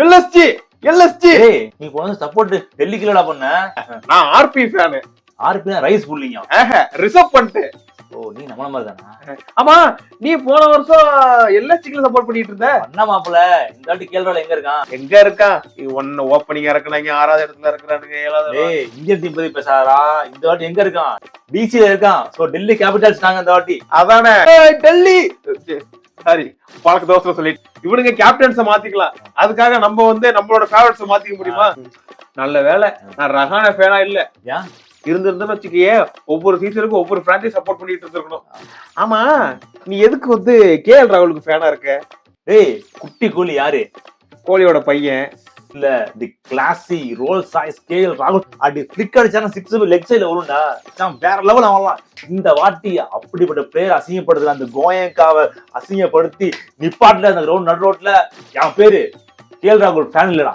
LSG LSG. ஏய் நீ வந்து சப்போர்ட் டெல்லிக்கு இல்லடா பண்ண. நான் ஆர்பி ஃபேனு. ஆர்பி தான் ரைஸ் புல்லிங்க. ரிசர்வ் பண்ணிட்டு. ஓ நீ நம்மள மாதிரி தானா? ஆமா நீ போன வருஷம் எல்எஸ்ஜிக்கு சப்போர்ட் பண்ணிட்டு இருந்த. அண்ணா மாப்பிள இந்த வாட்டி கேள்றால எங்க இருக்கான்? எங்க இருக்கான்? ஒன்னு ஓப்பனிங் இறக்குனாங்க, 6வது இடத்துல இருக்கிறானுங்க, 7வது. ஏய் இந்தியன் டீம் பத்தி பேசாதடா. இந்த வாட்டி எங்க இருக்கான்? டிசில இருக்கான். சோ டெல்லி கேபிட்டல்ஸ் நாங்க இந்த வாட்டி. அதானே டெல்லி. சாரி பழக்க தோசை சொல்லிட்டு இவனுங்க கேப்டன்ஸ மாத்திக்கலாம். அதுக்காக நம்ம வந்து நம்மளோட ஃபேவரட்ஸ மாத்திக்க முடியுமா? நல்ல வேலை நான் ரஹான ஃபேனா இல்ல. ஏன் இருந்திருந்தேன்னு வச்சுக்கியே ஒவ்வொரு சீசனுக்கும் ஒவ்வொரு பிரான்ச்சைஸ் சப்போர்ட் பண்ணிட்டு இருந்திருக்கணும். ஆமா நீ எதுக்கு வந்து கேஎல் ராகுலுக்கு ஃபேனா இருக்க? ஏய் குட்டி கோலி யாரு? கோலியோட பையன் இல்ல தி கிளாசி ரோல் சாய்ஸ் கேஎல் ராகுல். அடி ஃபிளிக் அடிச்சானா 6 லெக் சைடுல வரும்டா. நான் வேற லெவல் அவன்லாம். இந்த வாட்டி அப்படிப்பட்ட பிளேயர் அசிங்கப்படுத்துற அந்த கோயங்காவை அசிங்கப்படுத்தி நிப்பாட்ல அந்த ரோட் நடு ரோட்ல என் பேரு கேஎல் ராகுல் ஃபேன் இல்லடா.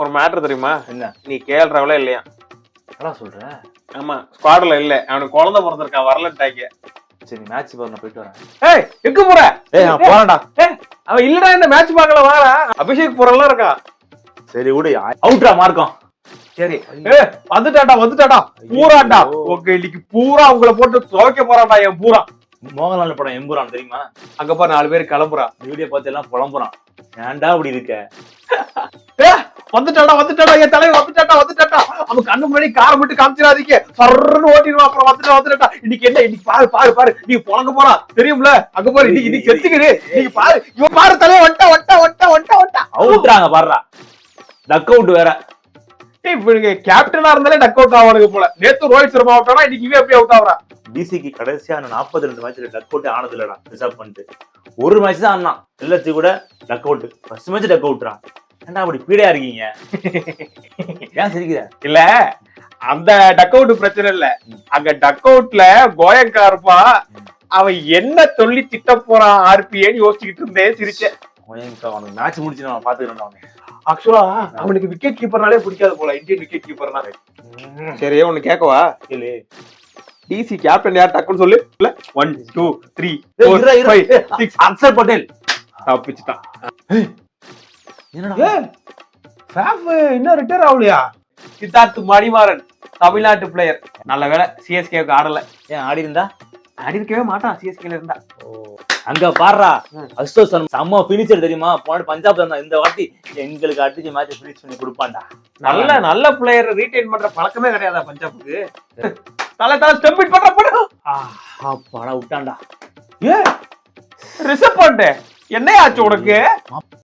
ஒரு மேட்டர் தெரியுமா? என்ன நீ கேஎல் ராகுலே இல்லையா? என்னடா சொல்ற? ஆமா ஸ்குவாட்ல இல்ல. அவனுக்கு குழந்தை பிறந்திருக்கான், வரலன்ட்டாங்க. சரி மேட்ச் பாரு, நான் போயிட்டு வரேன். ஏய் எங்க போற? ஏய் நான் போறேன்டா. அவன் இல்லடா இந்த மேட்ச் பார்க்கல வாடா. அபிஷேக் போறலாம் இருக்கான். சரி விடு, அவுட்ரா மார்க்கம். சரி வந்துட்டாடா பூராடா. உங்க இன்னைக்கு பூரா உங்களை போட்டு துவைக்க போறான்டா என் பூரா. மோகன்லால் படம் எம்புறான் தெரியுமா? அங்க பாரு 4 பேர் கிளம்புறான். வீடியோ பார்த்து எல்லாம் புலம்புறான். ஏன்டா அப்படி இருக்க? வந்துட்டாடா என் தலைவர் வந்துட்டாடா. அவன் கண்ணு முன்னாடி காரை மட்டும் காமிச்சிடாதீங்க, சர்ன்னு ஓட்டிடுவான். அப்புறம் வந்துட்டாடா. இன்னைக்கு என்ன? இன்னைக்கு பாரு நீ புலங்க போறான் தெரியும்ல. அங்க பாரு இன்னைக்கு செத்துக்குது. நீங்க பாரு இவன் பாரு தலைவர் வந்துட்டா. அவுட்றாங்க பாருடா. டக் அவுட் வேற. இவனுங்க கேப்டனா இருந்தாலே டக் அவுட் ஆவானுங்க போல. நேத்து ரோஹித் சர்மா அவுட் ஆனா இன்னைக்கு இவன் எப்படி அவுட் ஆகுறான்? டிசிக்கு கடைசியான 42 மேட்ச்ல டக் அவுட் ஆனது இல்லடா. ரிசர்வ் பண்ணிட்டு ஒரு மேட்ச் தான் ஆனான். எல்எஸ்சி கூட டக் அவுட். ஃபர்ஸ்ட் மேட்ச் டக் அவுட்றான். ஏன்டா அப்படி பீடையா இருக்கீங்க? ஏன் சிரிக்கிற? இல்ல அந்த டக் அவுட் பிரச்சனை இல்ல. அங்க டக் அவுட்ல கோயங்கா இருப்பா. அவன் என்ன சொல்லி திட்ட போறான் ஆர்பிஏன்னு யோசிச்சுக்கிட்டு இருந்தேன், சிரிச்சேன். கோயங்கா அவனுக்கு மேட்ச் முடிச்சு நான் பாத்துக்கிறேன். அவன் ஆக்சுவலா அவனுக்கு விக்கெட் கீப்பர்னாலே பிடிக்காது போல, இந்தியன் விக்கெட் கீப்பர்னாலே. சரி ஒன்னு கேட்கவா? இல்ல டிசி கேப்டன் யார் டக்குன்னு சொல்லு. 1 2 3 4 5 6 அக்ஷர் பட்டேல் தப்பிச்சுட்டான். என்னடா ஃபேஃப் இன்னும் ரிட்டையர் ஆகலையா? சித்தார்த் மணிமாறன் தமிழ்நாட்டு பிளேயர். நல்ல வேலை சிஎஸ்கேவுக்கு ஆடல. ஏன் ஆடி இருந்தா? ஆடி இருக்கவே மாட்டான் சிஎஸ்கேல இருந்தா. அங்க பாடுறா அஸ்தோஸ் செம்ம பினிஷர் தெரியுமா? போன பஞ்சாப் இருந்தா. இந்த வாட்டி எங்களுக்கு அடிச்சு மேட்ச் பினிஷ் பண்ணி கொடுப்பான்டா. நல்ல பிளேயர் ரீடைன் பண்ற பழக்கமே கிடையாதா பஞ்சாபுக்கு? தலை ஸ்டெப் ஹிட் பண்ற போடு. அப்பாடா விட்டான்டா. ரிசர்வ் பண்ணு. என்ன ஆச்சு உனக்கு?